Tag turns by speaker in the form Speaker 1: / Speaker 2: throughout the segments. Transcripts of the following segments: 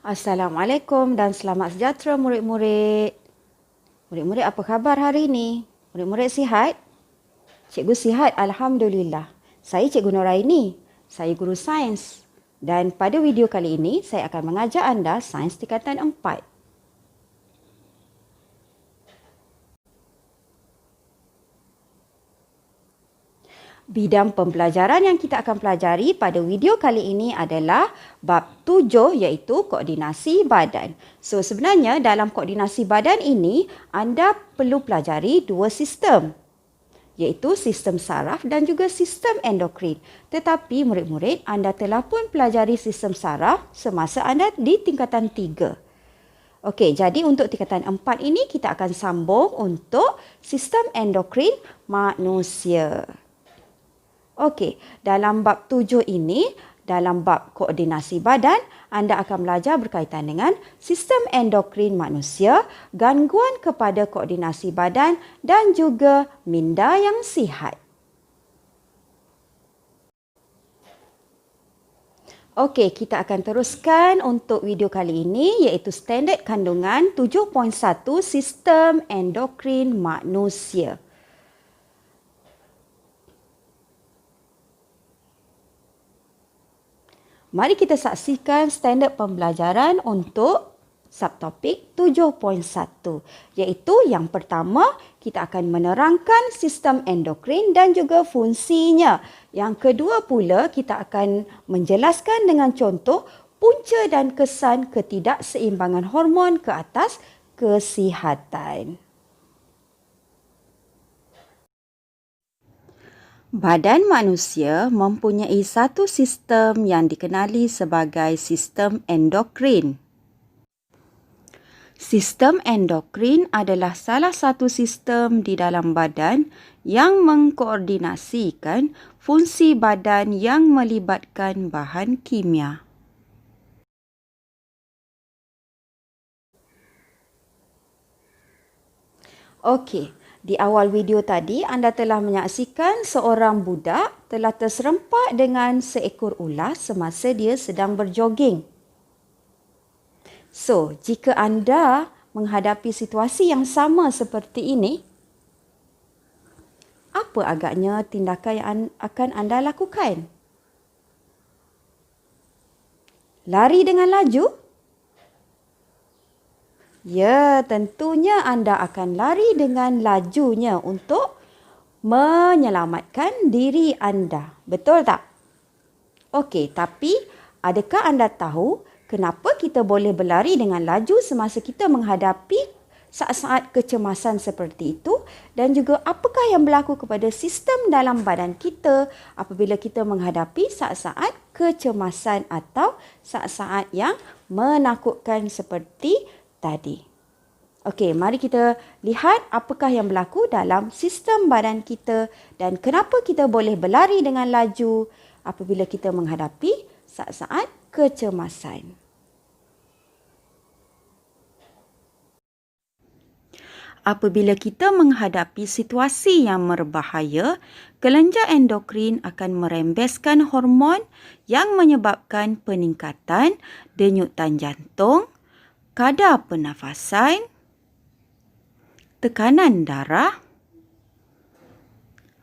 Speaker 1: Assalamualaikum dan selamat sejahtera murid-murid. Murid-murid apa khabar hari ini? Murid-murid sihat? Cikgu sihat, Alhamdulillah. Saya Cikgu Noraini. Saya guru sains. Dan pada video kali ini, saya akan mengajar anda sains tingkatan 4. Bidang pembelajaran yang kita akan pelajari pada video kali ini adalah bab 7 iaitu koordinasi badan. So sebenarnya dalam koordinasi badan ini anda perlu pelajari dua sistem iaitu sistem saraf dan juga sistem endokrin. Tetapi murid-murid anda telah pun pelajari sistem saraf semasa anda di tingkatan 3. Okey, jadi untuk tingkatan 4 ini kita akan sambung untuk sistem endokrin manusia. Okey, dalam bab 7 ini, dalam bab koordinasi badan, anda akan belajar berkaitan dengan sistem endokrin manusia, gangguan kepada koordinasi badan dan juga minda yang sihat. Okey, kita akan teruskan untuk video kali ini iaitu standard kandungan 7.1 sistem endokrin manusia. Mari kita saksikan standard pembelajaran untuk subtopik 7.1 iaitu yang pertama kita akan menerangkan sistem endokrin dan juga fungsinya. Yang kedua pula kita akan menjelaskan dengan contoh punca dan kesan ketidakseimbangan hormon ke atas kesihatan. Badan manusia mempunyai satu sistem yang dikenali sebagai sistem endokrin. Sistem endokrin adalah salah satu sistem di dalam badan yang mengkoordinasikan fungsi badan yang melibatkan bahan kimia. Okey. Di awal video tadi, anda telah menyaksikan seorang budak telah terserempak dengan seekor ular semasa dia sedang berjoging. So, jika anda menghadapi situasi yang sama seperti ini, apa agaknya tindakan yang akan anda lakukan? Lari dengan laju? Ya, tentunya anda akan lari dengan lajunya untuk menyelamatkan diri anda. Betul tak? Okey, tapi adakah anda tahu kenapa kita boleh berlari dengan laju semasa kita menghadapi saat-saat kecemasan seperti itu? Dan juga apakah yang berlaku kepada sistem dalam badan kita apabila kita menghadapi saat-saat kecemasan atau saat-saat yang menakutkan seperti tadi. Okey, mari kita lihat apakah yang berlaku dalam sistem badan kita dan kenapa kita boleh berlari dengan laju apabila kita menghadapi saat-saat kecemasan. Apabila kita menghadapi situasi yang berbahaya, kelenjar endokrin akan merembeskan hormon yang menyebabkan peningkatan denyutan jantung, kadar pernafasan, tekanan darah,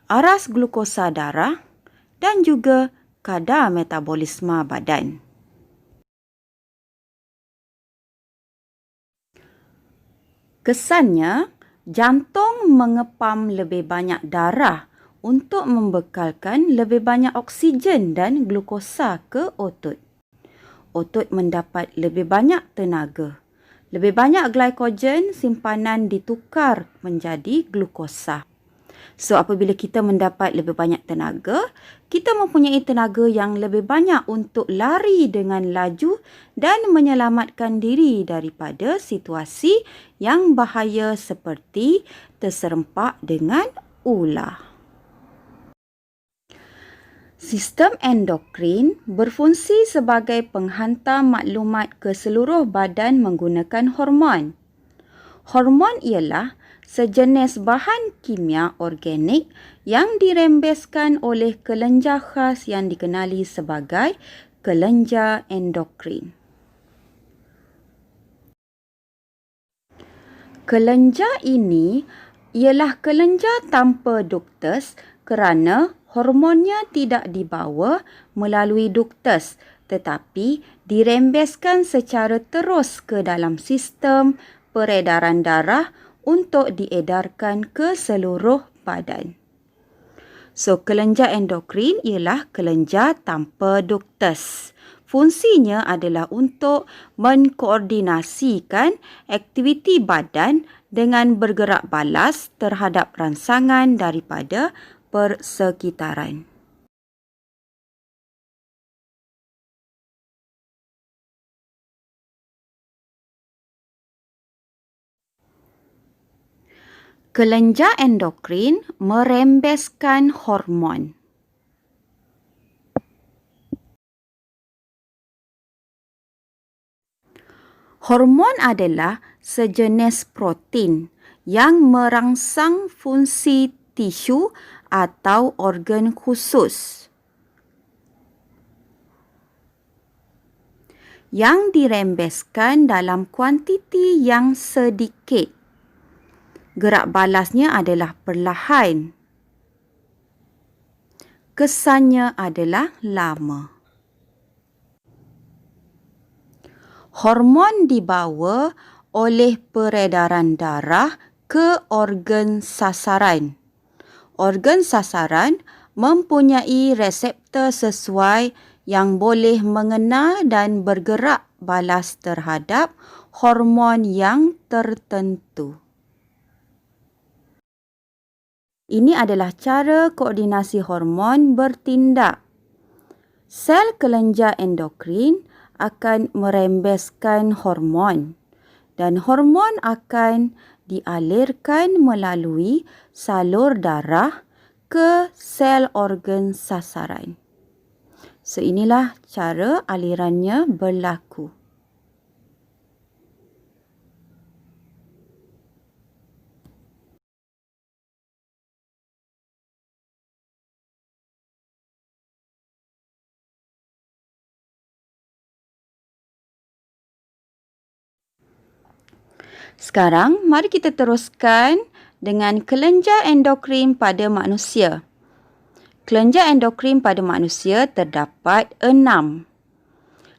Speaker 1: aras glukosa darah dan juga kadar metabolisme badan. Kesannya, jantung mengepam lebih banyak darah untuk membekalkan lebih banyak oksigen dan glukosa ke otot. Otot mendapat lebih banyak tenaga. Lebih banyak glykogen simpanan ditukar menjadi glukosa. So, apabila kita mendapat lebih banyak tenaga, kita mempunyai tenaga yang lebih banyak untuk lari dengan laju dan menyelamatkan diri daripada situasi yang bahaya seperti terserempak dengan ular. Sistem endokrin berfungsi sebagai penghantar maklumat ke seluruh badan menggunakan hormon. Hormon ialah sejenis bahan kimia organik yang dirembeskan oleh kelenjar khas yang dikenali sebagai kelenjar endokrin. Kelenjar ini ialah kelenjar tanpa duktus kerana hormonnya tidak dibawa melalui duktus tetapi dirembeskan secara terus ke dalam sistem peredaran darah untuk diedarkan ke seluruh badan. So, kelenjar endokrin ialah kelenjar tanpa duktus. Fungsinya adalah untuk mengkoordinasikan aktiviti badan dengan bergerak balas terhadap rangsangan daripada persekitaran. Kelenjar endokrin merembeskan hormon. Hormon adalah sejenis protein yang merangsang fungsi tisu atau organ khusus yang dirembeskan dalam kuantiti yang sedikit. Gerak balasnya adalah perlahan. Kesannya adalah lama. Hormon dibawa oleh peredaran darah ke organ sasaran. Organ sasaran mempunyai reseptor sesuai yang boleh mengenal dan bergerak balas terhadap hormon yang tertentu. Ini adalah cara koordinasi hormon bertindak. Sel kelenjar endokrin akan merembeskan hormon dan hormon akan dialirkan melalui salur darah ke sel organ sasaran. So, inilah cara alirannya berlaku. Sekarang, mari kita teruskan dengan kelenjar endokrin pada manusia. Kelenjar endokrin pada manusia terdapat 6.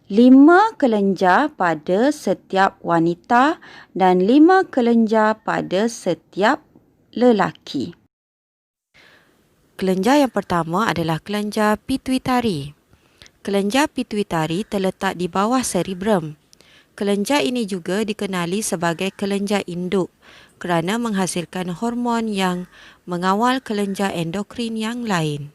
Speaker 1: 5 kelenjar pada setiap wanita dan 5 kelenjar pada setiap lelaki.
Speaker 2: Kelenjar yang pertama adalah kelenjar pituitari. Kelenjar pituitari terletak di bawah cerebrum. Kelenjar ini juga dikenali sebagai kelenjar induk kerana menghasilkan hormon yang mengawal kelenjar endokrin yang lain.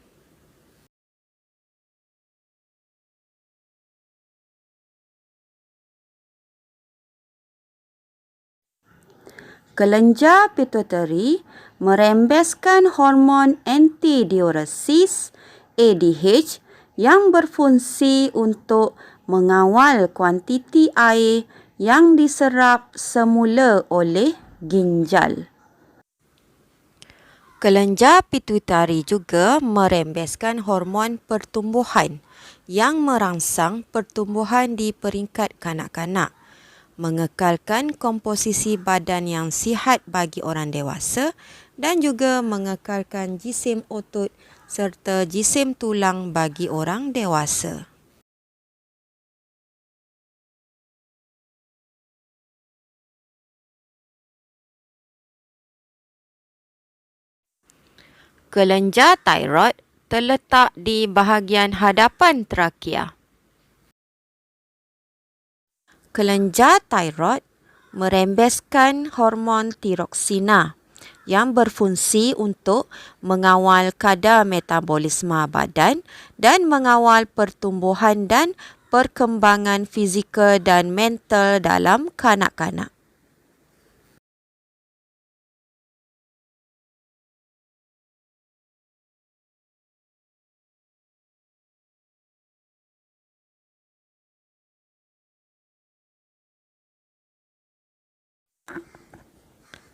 Speaker 1: Kelenjar pituitari merembeskan hormon antidiuresis ADH yang berfungsi untuk mengawal kuantiti air yang diserap semula oleh ginjal.
Speaker 2: Kelenjar pituitari juga merembeskan hormon pertumbuhan yang merangsang pertumbuhan di peringkat kanak-kanak, mengekalkan komposisi badan yang sihat bagi orang dewasa dan juga mengekalkan jisim otot serta jisim tulang bagi orang dewasa. Kelenjar thyroid terletak di bahagian hadapan trakea. Kelenjar thyroid merembeskan hormon tiroksina yang berfungsi untuk mengawal kadar metabolisme badan dan mengawal pertumbuhan dan perkembangan fizikal dan mental dalam kanak-kanak.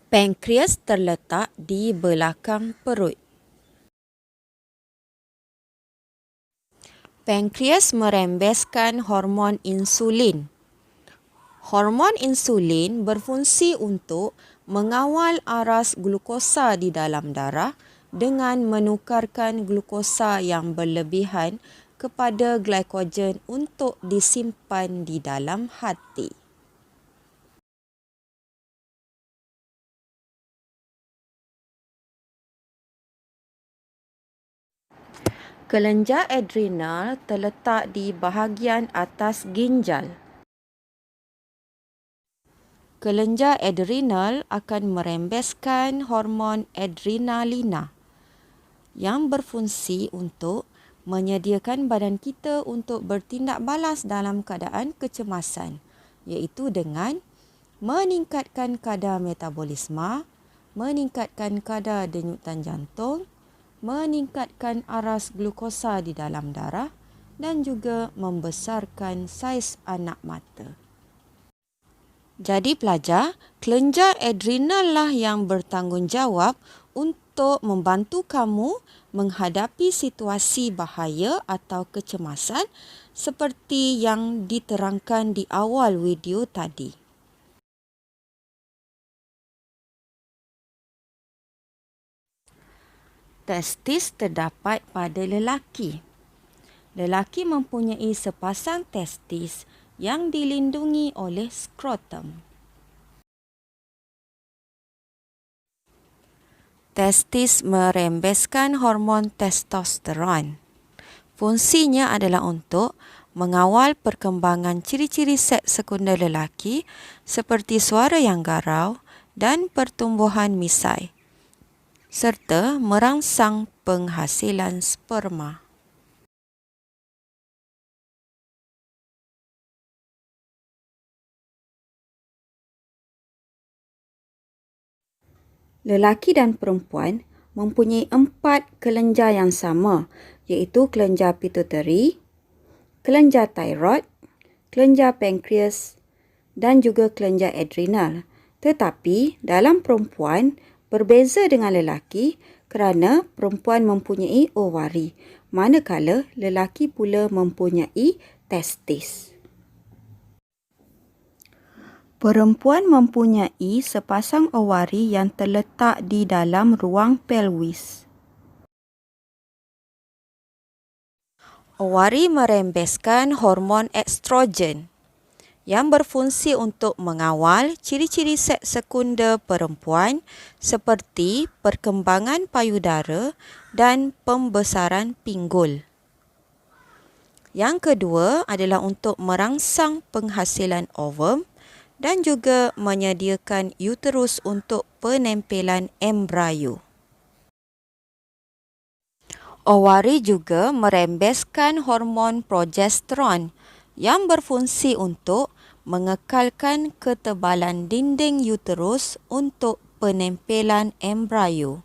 Speaker 2: Pankreas terletak di belakang perut. Pankreas merembeskan hormon insulin. Hormon insulin berfungsi untuk mengawal aras glukosa di dalam darah dengan menukarkan glukosa yang berlebihan kepada glikogen untuk disimpan di dalam hati. Kelenjar adrenal terletak di bahagian atas ginjal. Kelenjar adrenal akan merembeskan hormon adrenalina yang berfungsi untuk menyediakan badan kita untuk bertindak balas dalam keadaan kecemasan, iaitu dengan meningkatkan kadar metabolisme, meningkatkan kadar denyutan jantung, meningkatkan aras glukosa di dalam darah dan juga membesarkan saiz anak mata. Jadi pelajar, kelenjar adrenal lah yang bertanggungjawab untuk membantu kamu menghadapi situasi bahaya atau kecemasan seperti yang diterangkan di awal video tadi. Testis terdapat pada lelaki. Lelaki mempunyai sepasang testis yang dilindungi oleh skrotum. Testis merembeskan hormon testosteron. Fungsinya adalah untuk mengawal perkembangan ciri-ciri seks sekunder lelaki seperti suara yang garau dan pertumbuhan misai, serta merangsang penghasilan sperma. Lelaki dan perempuan mempunyai 4 kelenjar yang sama, iaitu kelenjar pituitari, kelenjar thyroid, kelenjar pankreas dan juga kelenjar adrenal. Tetapi dalam perempuan berbeza dengan lelaki kerana perempuan mempunyai ovari, manakala lelaki pula mempunyai testis. Perempuan mempunyai sepasang ovari yang terletak di dalam ruang pelvis. Ovari merembeskan hormon estrogen yang berfungsi untuk mengawal ciri-ciri seks sekunder perempuan seperti perkembangan payudara dan pembesaran pinggul. Yang kedua adalah untuk merangsang penghasilan ovum dan juga menyediakan uterus untuk penempelan embrio. Ovari juga merembeskan hormon progesteron yang berfungsi untuk mengekalkan ketebalan dinding uterus untuk penempelan embrio.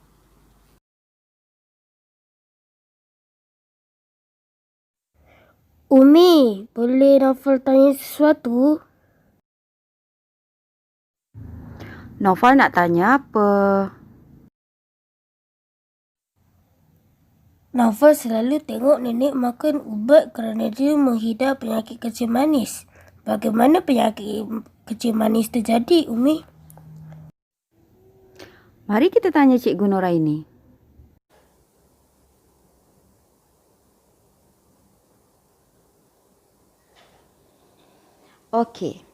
Speaker 3: Umi, boleh Naufal tanya sesuatu?
Speaker 1: Naufal nak tanya apa?
Speaker 3: Naufal selalu tengok nenek makan ubat kerana dia menghidar penyakit kencing manis. Bagaimana penyakit kencing manis terjadi, Umi?
Speaker 1: Mari kita tanya Cikgu Noraini. Okey.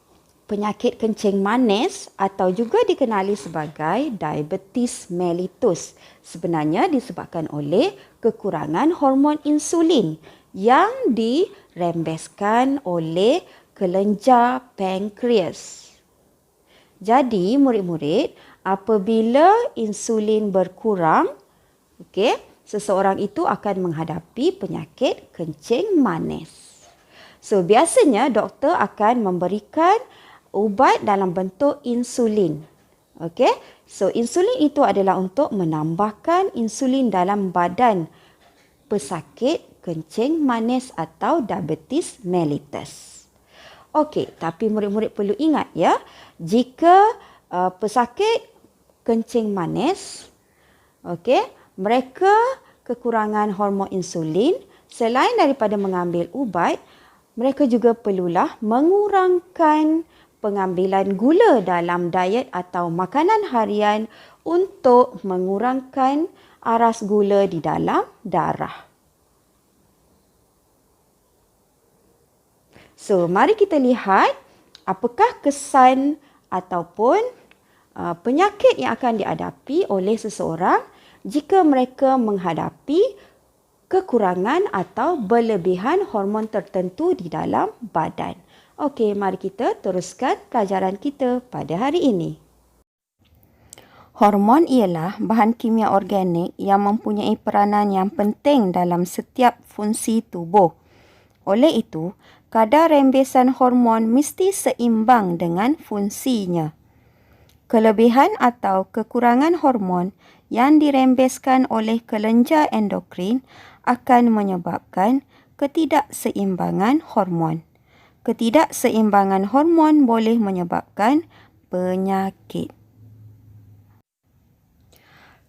Speaker 1: Penyakit kencing manis atau juga dikenali sebagai diabetes mellitus sebenarnya disebabkan oleh kekurangan hormon insulin yang dirembeskan oleh kelenjar pankreas. Jadi murid-murid, apabila insulin berkurang, seseorang itu akan menghadapi penyakit kencing manis. So biasanya doktor akan memberikan ubat dalam bentuk insulin. So insulin itu adalah untuk menambahkan insulin dalam badan pesakit kencing manis atau diabetes mellitus. Tapi murid-murid perlu ingat ya, jika pesakit kencing manis, mereka kekurangan hormon insulin, selain daripada mengambil ubat, mereka juga perlulah mengurangkan pengambilan gula dalam diet atau makanan harian untuk mengurangkan aras gula di dalam darah. So, mari kita lihat apakah kesan ataupun penyakit yang akan dihadapi oleh seseorang jika mereka menghadapi kekurangan atau berlebihan hormon tertentu di dalam badan. Okey, mari kita teruskan pelajaran kita pada hari ini. Hormon ialah bahan kimia organik yang mempunyai peranan yang penting dalam setiap fungsi tubuh. Oleh itu, kadar rembesan hormon mesti seimbang dengan fungsinya. Kelebihan atau kekurangan hormon yang dirembeskan oleh kelenjar endokrin akan menyebabkan ketidakseimbangan hormon. Ketidakseimbangan hormon boleh menyebabkan penyakit.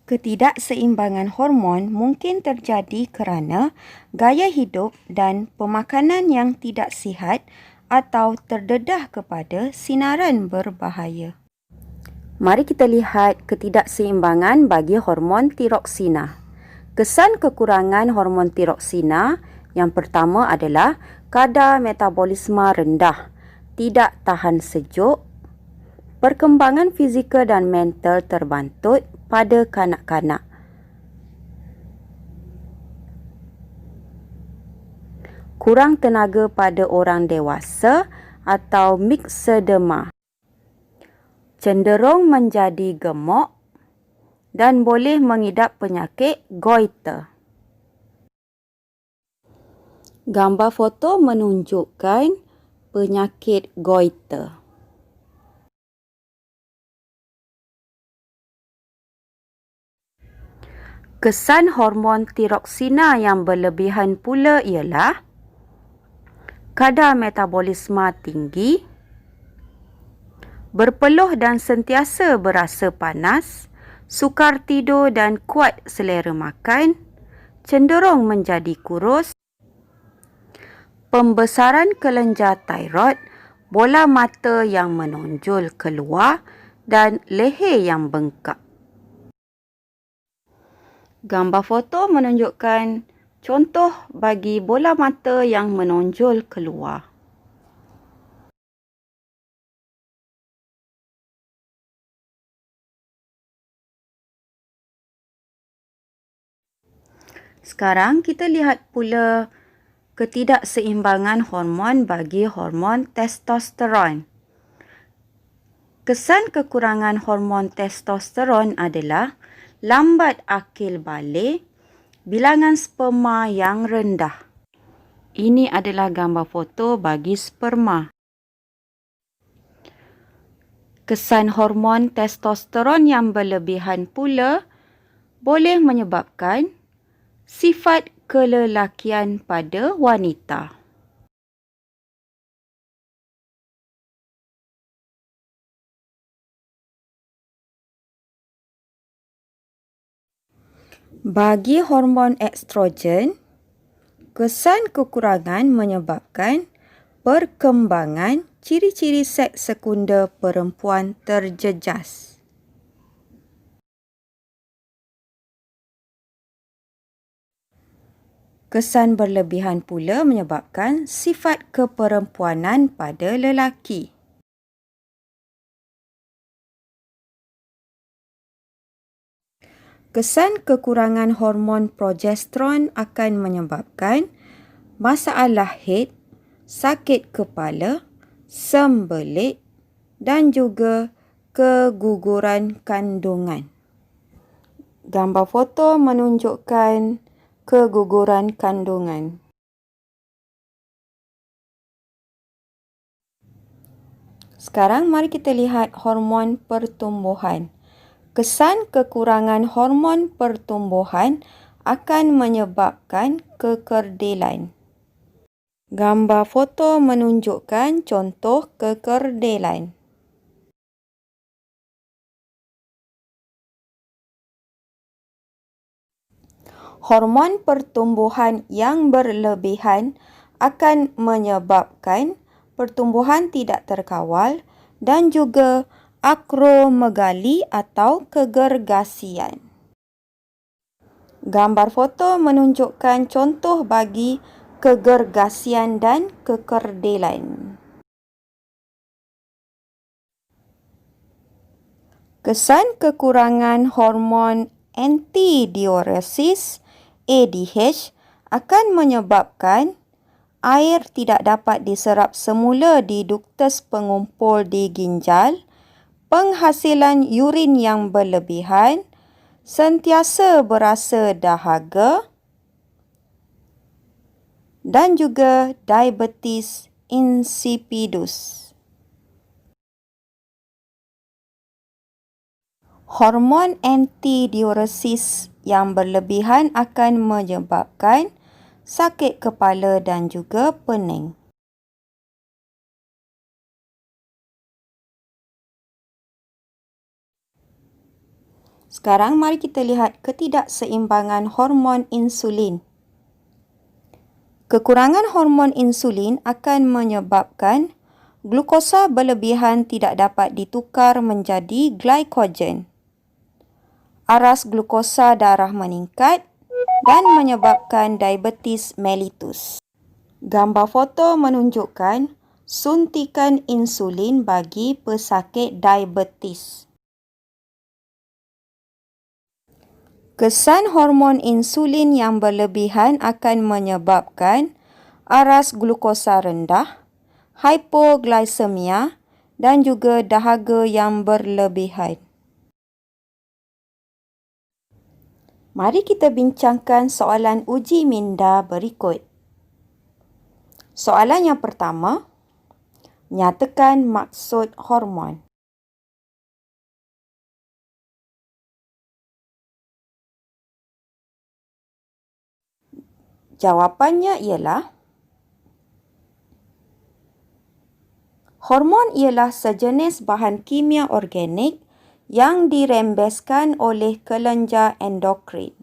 Speaker 1: Ketidakseimbangan hormon mungkin terjadi kerana gaya hidup dan pemakanan yang tidak sihat atau terdedah kepada sinaran berbahaya. Mari kita lihat ketidakseimbangan bagi hormon tiroksina. Kesan kekurangan hormon tiroksina yang pertama adalah kadar metabolisme rendah, tidak tahan sejuk, perkembangan fizikal dan mental terbantut pada kanak-kanak. Kurang tenaga pada orang dewasa atau myxedema. Cenderung menjadi gemuk dan boleh mengidap penyakit goiter. Gambar foto menunjukkan penyakit goiter. Kesan hormon tiroksina yang berlebihan pula ialah kadar metabolisme tinggi, berpeluh dan sentiasa berasa panas, sukar tidur dan kuat selera makan, cenderung menjadi kurus, pembesaran kelenjar tiroid, bola mata yang menonjol keluar dan leher yang bengkak. Gambar foto menunjukkan contoh bagi bola mata yang menonjol keluar. Sekarang kita lihat pula ketidakseimbangan hormon bagi hormon testosteron. Kesan kekurangan hormon testosteron adalah lambat akil balik, bilangan sperma yang rendah. Ini adalah gambar foto bagi sperma. Kesan hormon testosteron yang berlebihan pula boleh menyebabkan sifat kelelakian pada wanita. Bagi hormon estrogen, kesan kekurangan menyebabkan perkembangan ciri-ciri seks sekunder perempuan terjejas. Kesan berlebihan pula menyebabkan sifat keperempuanan pada lelaki. Kesan kekurangan hormon progesteron akan menyebabkan masalah haid, sakit kepala, sembelit dan juga keguguran kandungan. Gambar foto menunjukkan keguguran kandungan. Sekarang mari kita lihat hormon pertumbuhan. Kesan kekurangan hormon pertumbuhan akan menyebabkan kekerdilan. Gambar foto menunjukkan contoh kekerdilan. Hormon pertumbuhan yang berlebihan akan menyebabkan pertumbuhan tidak terkawal,
Speaker 2: dan juga akromegali atau kegergasian. Gambar foto menunjukkan contoh bagi kegergasian dan kekerdilan. Kesan kekurangan hormon antidiuresis ADH akan menyebabkan air tidak dapat diserap semula di duktus pengumpul di ginjal, penghasilan urin yang berlebihan, sentiasa berasa dahaga dan juga diabetes insipidus. Hormon antidiuresis yang berlebihan akan menyebabkan sakit kepala dan juga pening. Sekarang mari kita lihat ketidakseimbangan hormon insulin. Kekurangan hormon insulin akan menyebabkan glukosa berlebihan tidak dapat ditukar menjadi glikogen. Aras glukosa darah meningkat dan menyebabkan diabetes mellitus. Gambar foto menunjukkan suntikan insulin bagi pesakit diabetes. Kesan hormon insulin yang berlebihan akan menyebabkan aras glukosa rendah, hypoglycemia dan juga dahaga yang berlebihan. Mari kita bincangkan soalan uji minda berikut. Soalan yang pertama, nyatakan maksud hormon. Jawapannya ialah hormon ialah sejenis bahan kimia organik yang dirembeskan oleh kelenjar endokrin.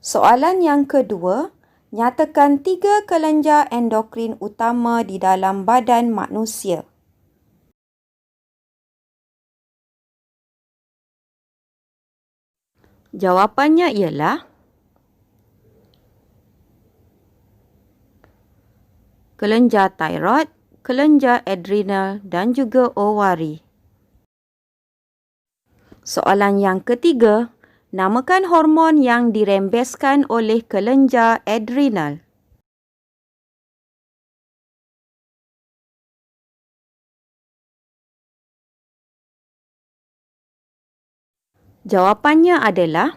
Speaker 2: Soalan yang kedua, nyatakan 3 kelenjar endokrin utama di dalam badan manusia. Jawapannya ialah kelenjar thyroid, kelenjar adrenal dan juga ovari. Soalan yang ketiga, namakan hormon yang dirembeskan oleh kelenjar adrenal. Jawapannya adalah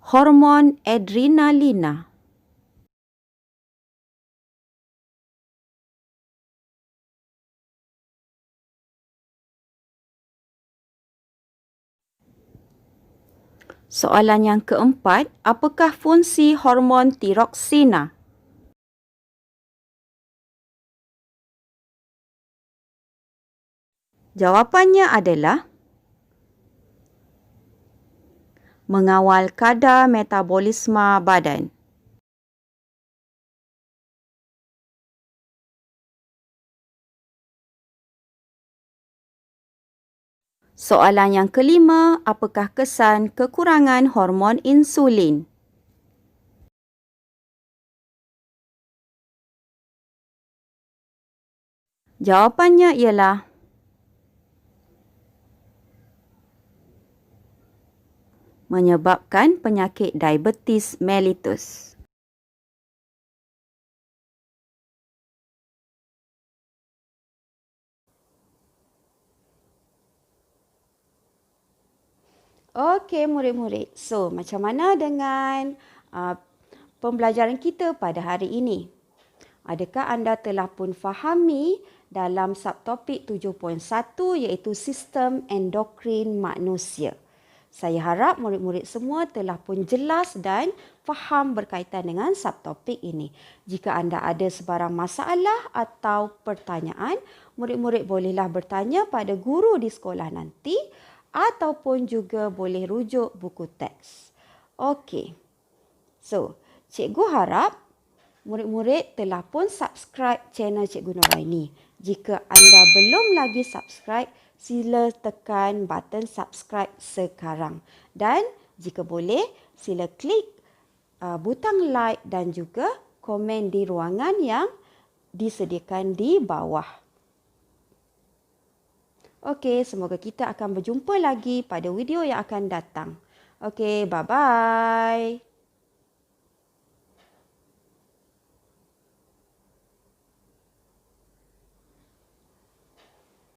Speaker 2: hormon adrenalina. Soalan yang keempat, apakah fungsi hormon tiroksina? Jawapannya adalah mengawal kadar metabolisme badan. Soalan yang kelima, apakah kesan kekurangan hormon insulin? Jawapannya ialah menyebabkan penyakit diabetes mellitus. Okey murid-murid, so macam mana dengan pembelajaran kita pada hari ini? Adakah anda telah pun fahami dalam subtopik 7.1 iaitu sistem endokrin manusia? Saya harap murid-murid semua telah pun jelas dan faham berkaitan dengan subtopik ini. Jika anda ada sebarang masalah atau pertanyaan, murid-murid bolehlah bertanya pada guru di sekolah nanti ataupun juga boleh rujuk buku teks. Okey.
Speaker 1: So, cikgu harap murid-murid telah pun subscribe channel Cikgu Noraini. Jika anda belum lagi subscribe, sila tekan button subscribe sekarang. Dan jika boleh, sila klik butang like dan juga komen di ruangan yang disediakan di bawah. Okey, semoga kita akan berjumpa lagi pada video yang akan datang. Okey, bye-bye.